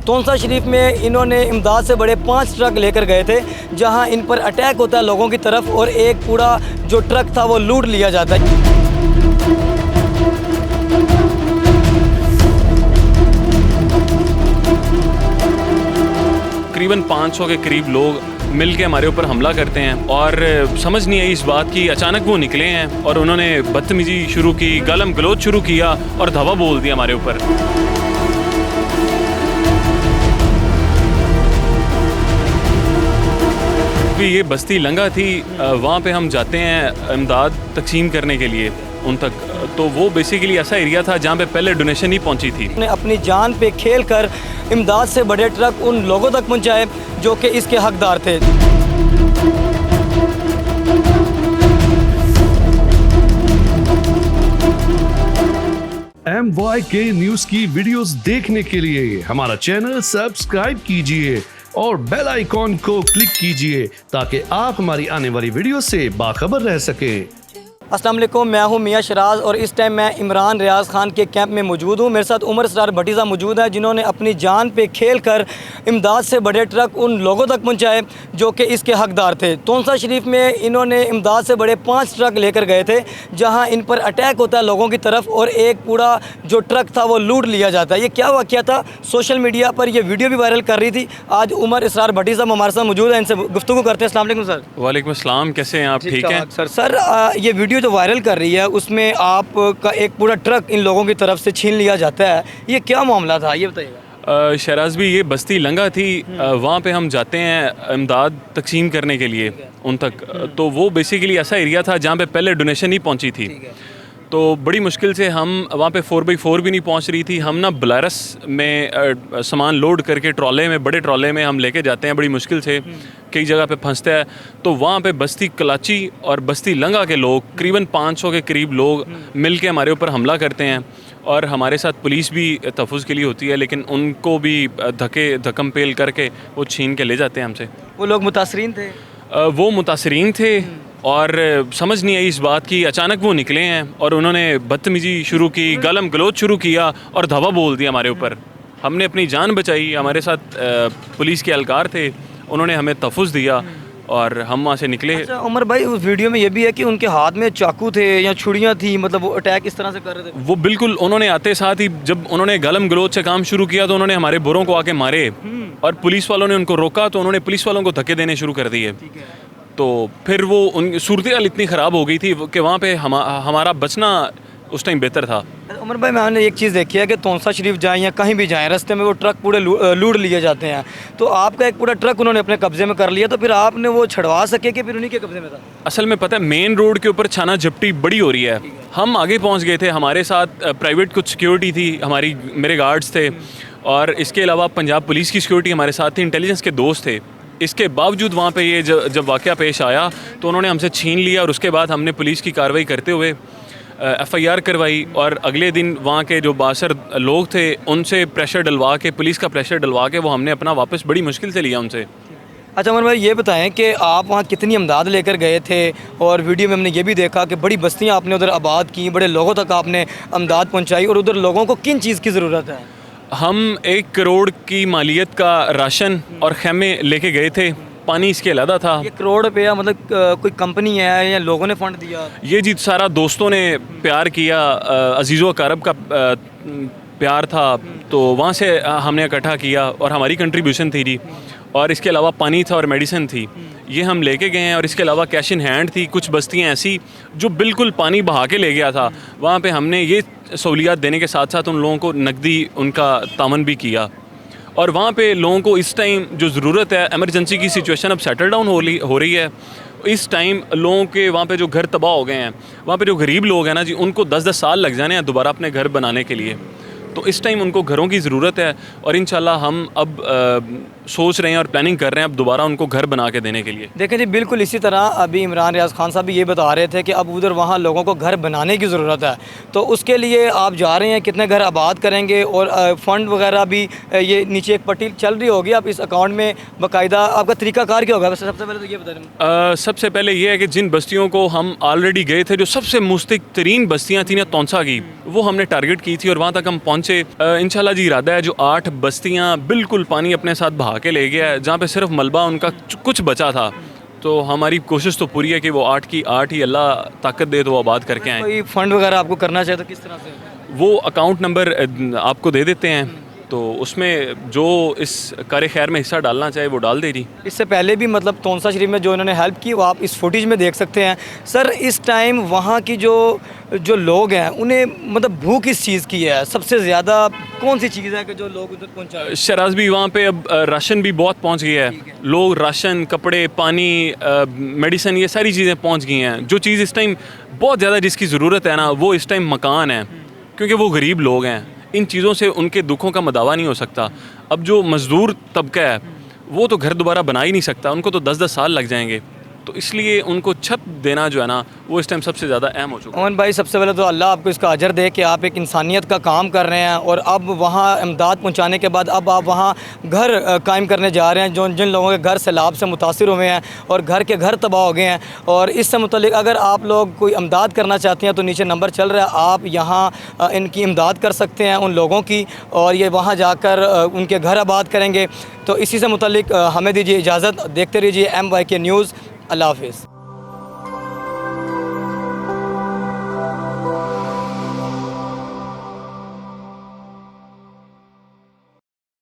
तोंसा शरीफ में इन्होंने इमदाद से बड़े 5 ट्रक लेकर गए थे, जहां इन पर अटैक होता है लोगों की तरफ और एक पूरा जो ट्रक था वो लूट लिया जाता है। तकरीबन 500 के करीब लोग मिल के हमारे ऊपर हमला करते हैं और समझ नहीं आई इस बात की। अचानक वो निकले हैं और उन्होंने बदतमीजी शुरू की, गालम गलोच शुरू किया और धावा बोल दिया हमारे ऊपर। भी ये बस्ती लंगा थी, वहाँ पे हम जाते हैं इमदाद तकसीम करने के लिए उन तक। तो वो बेसिकली ऐसा एरिया था जहाँ पे पहले डोनेशन ही पहुँची थी। अपनी जान पे खेल कर इमदाद से बड़े ट्रक उन लोगों तक पहुँचाए जो कि इसके हकदार थे। MYK न्यूज़ की वीडियोस देखने के लिए हमारा चैनल सब्सक्राइब कीजिए और बेल आइकॉन को क्लिक कीजिए ताकि आप हमारी आने वाली वीडियो से बाखबर रह सकें। अस्सलाम वालेकुम, मैं हूं मियां शराज और इस टाइम मैं इमरान रियाज खान के कैंप में मौजूद हूं। मेरे साथ उमर इसरार भटीजा मौजूद है, जिन्होंने अपनी जान पे खेल कर इमदाद से बड़े ट्रक उन लोगों तक पहुंचाए जो कि इसके हकदार थे। तोंसा शरीफ में इन्होंने इमदाद से बड़े 5 ट्रक लेकर गए थे, जहां इन पर अटैक होता है लोगों की तरफ और एक पूरा जो ट्रक था वो लूट लिया जाता है। ये क्या वाक़या था? सोशल मीडिया पर यह वीडियो भी वायरल कर रही थी। आज उमर इसरार भटीजा हमारे साथ मौजूद है, इनसे गुफ्तगू करते हैं। अस्सलाम वालेकुम सर। वालेकुम अस्सलाम, कैसे हैं आप? ठीक हैं सर, ये वीडियो जो वायरल कर रही है उसमें आपका एक पूरा ट्रक इन लोगों की तरफ से छीन लिया जाता है, ये क्या मामला था, ये बताइएगा। शराज भी ये बस्ती लंगा थी, वहाँ पे हम जाते हैं इमदाद तकसीम करने के लिए उन तक। तो वो बेसिकली ऐसा एरिया था जहाँ पे पहले डोनेशन ही पहुँची थी। तो बड़ी मुश्किल से हम वहाँ पे 4x4 भी नहीं पहुँच रही थी। हम ना बलारस में सामान लोड करके ट्रॉले में, बड़े ट्रॉले में हम लेके जाते हैं, बड़ी मुश्किल से कई जगह पे फंसता है। तो वहाँ पे बस्ती कलाची और बस्ती लंगा के लोग, करीबन 500 के करीब लोग मिल के हमारे ऊपर हमला करते हैं और हमारे साथ पुलिस भी तहफ़्फ़ुज़ के लिए होती है, लेकिन उनको भी धक्कम पेल करके वो छीन के ले जाते हैं हमसे। वो लोग मुतासरीन थे? वो मुतासरीन थे और समझ नहीं आई इस बात की। अचानक वो निकले हैं और उन्होंने बदतमीजी शुरू की, गालम गलोच शुरू किया और धावा बोल दिया हमारे ऊपर। हमने अपनी जान बचाई, हमारे साथ पुलिस के एहलकार थे, उन्होंने हमें तहफ़्फ़ुज़ दिया और हम वहाँ से निकले। अच्छा उमर भाई, उस वीडियो में ये भी है कि उनके हाथ में चाकू थे या छुरियाँ थी, मतलब वो अटैक इस तरह से कर रहे थे? वो बिल्कुल, उन्होंने आते साथ ही जब उन्होंने गालम गलोच से काम शुरू किया तो उन्होंने हमारे बुरों को आके मारे और पुलिस वालों ने उनको रोका तो उन्होंने पुलिस वालों को धक्के देने शुरू कर दिए। तो फिर वो उन सूरत हाल इतनी ख़राब हो गई थी कि वहाँ पे हमारा बचना उस टाइम बेहतर था। उमर भाई, मैंने एक चीज़ देखी है कि तोंसा शरीफ जाएँ या कहीं भी जाएँ, रास्ते में वो ट्रक पूरे लूट लिए जाते हैं। तो आपका एक पूरा ट्रक उन्होंने अपने कब्ज़े में कर लिया, तो फिर आपने वो छड़वा सके कि फिर उन्हीं के कब्ज़े में था? असल में पता है, मेन रोड के ऊपर छाना झपटी बड़ी हो रही है। हम आगे पहुँच गए थे, हमारे साथ प्राइवेट कुछ सिक्योरिटी थी, मेरे गार्ड्स थे और इसके अलावा पंजाब पुलिस की सिक्योरिटी हमारे साथ थी, इंटेलिजेंस के दोस्त थे। इसके बावजूद वहाँ पे ये जब वाक़या पेश आया तो उन्होंने हमसे छीन लिया और उसके बाद हमने पुलिस की कार्रवाई करते हुए FIR करवाई और अगले दिन वहाँ के जो बासर लोग थे उनसे प्रेशर डलवा के, पुलिस का प्रेशर डलवा के वो हमने अपना वापस बड़ी मुश्किल से लिया उनसे। अच्छा उमर भाई, ये बताएं कि आप वहाँ कितनी इमदाद लेकर गए थे और वीडियो में हमने ये भी देखा कि बड़ी बस्तियाँ आपने उधर आबाद की, बड़े लोगों तक आपने इमदाद पहुँचाई और उधर लोगों को किन चीज़ की ज़रूरत है? हम 1 करोड़ की मालियत का राशन और खैमे लेके गए थे, पानी इसके अलहदा था। 1 करोड़ रुपया मतलब कोई कंपनी है या लोगों ने फ़ंड दिया? ये जी सारा दोस्तों ने प्यार किया, अजीज़ो अकारब का प्यार था, तो वहाँ से हमने इकट्ठा किया और हमारी कंट्रीब्यूशन थी जी। और इसके अलावा पानी था और मेडिसिन थी, ये हम लेके गए हैं। और इसके अलावा कैश इन हैंड थी, कुछ बस्तियाँ ऐसी जो बिल्कुल पानी बहा के ले गया था, वहाँ पे हमने ये सहूलियात देने के साथ साथ उन लोगों को नकदी उनका तामन भी किया। और वहाँ पे लोगों को इस टाइम जो ज़रूरत है, एमरजेंसी की सिचुएशन अब सेटल डाउन हो रही है, इस टाइम लोगों के वहाँ पे जो घर तबाह हो गए हैं, वहाँ पे जो गरीब लोग हैं ना जी, उनको 10-10 साल लग जाने हैं दोबारा अपने घर बनाने के लिए। तो इस टाइम उनको घरों की ज़रूरत है और इंशाल्लाह हम अब सोच रहे हैं और प्लानिंग कर रहे हैं अब दोबारा उनको घर बना के देने के लिए। देखें जी, बिल्कुल इसी तरह अभी इमरान रियाज खान साहब भी ये बता रहे थे कि अब उधर वहाँ लोगों को घर बनाने की ज़रूरत है। तो उसके लिए आप जा रहे हैं, कितने घर आबाद करेंगे और फ़ंड वगैरह भी ये नीचे एक पट्टी चल रही होगी, आप इस अकाउंट में बाकायदा आपका तरीकाकार क्या होगा? वैसे सबसे पहले तो ये बता दें। सबसे पहले ये है कि जिन बस्तियों को हम ऑलरेडी गए थे, जो सबसे मुस्तक तरीन बस्तियाँ थी ना तौंसा की, वो हमने टारगेट की थी और वहाँ तक हम पहुँचे से इंशाल्लाह जी इरादा है, जो 8 बस्तियाँ बिल्कुल पानी अपने साथ बहा के ले गया है, जहाँ पे सिर्फ मलबा उनका कुछ बचा था, तो हमारी कोशिश तो पूरी है कि वो 8 की 8 ही अल्लाह ताकत दे तो वो आबाद करके आएँ। कोई फंड वगैरह आपको करना चाहिए तो किस तरह से? वो अकाउंट नंबर आपको दे देते हैं, तो उसमें जो इस कार्य खैर में हिस्सा डालना चाहे वो डाल दे जी। इससे पहले भी मतलब तोनसा शरीफ में जो इन्होंने हेल्प की वो आप इस फुटेज में देख सकते हैं। सर इस टाइम वहाँ की जो लोग हैं उन्हें मतलब भूख किस चीज़ की है, सबसे ज़्यादा कौन सी चीज़ है कि जो लोग उधर पहुँचा? शराज भी वहाँ पे अब राशन भी बहुत पहुँच गया है, लोग राशन, कपड़े, पानी, मेडिसिन, ये सारी चीज़ें पहुँच गई हैं। जो चीज़ इस टाइम बहुत ज़्यादा जिसकी ज़रूरत है ना, वो इस टाइम मकान है, क्योंकि वो गरीब लोग हैं। इन चीज़ों से उनके दुखों का मदावा नहीं हो सकता। अब जो मज़दूर तबका है वो तो घर दोबारा बना ही नहीं सकता, उनको तो 10-10 साल लग जाएंगे, तो इसलिए उनको छत देना जो है ना वो इस टाइम सबसे ज़्यादा अहम हो चुका है। अमन भाई, सबसे पहले तो अल्लाह आपको इसका अजर दे कि आप एक इंसानियत का काम कर रहे हैं और अब वहाँ इमदाद पहुँचाने के बाद अब आप वहाँ घर कायम करने जा रहे हैं जो जिन लोगों के घर सैलाब से मुतासिर हुए हैं और घर के घर तबाह हो गए हैं। और इससे मुतल्लिक अगर आप लोग कोई इमदाद करना चाहते हैं तो नीचे नंबर चल रहा है, आप यहाँ इनकी इमदाद कर सकते हैं उन लोगों की, और ये वहाँ जाकर उनके घर आबाद करेंगे। तो इसी से मुतल्लिक हमें दीजिए इजाज़त, देखते रहिए MYK न्यूज़। अल्लाह हाफिज़।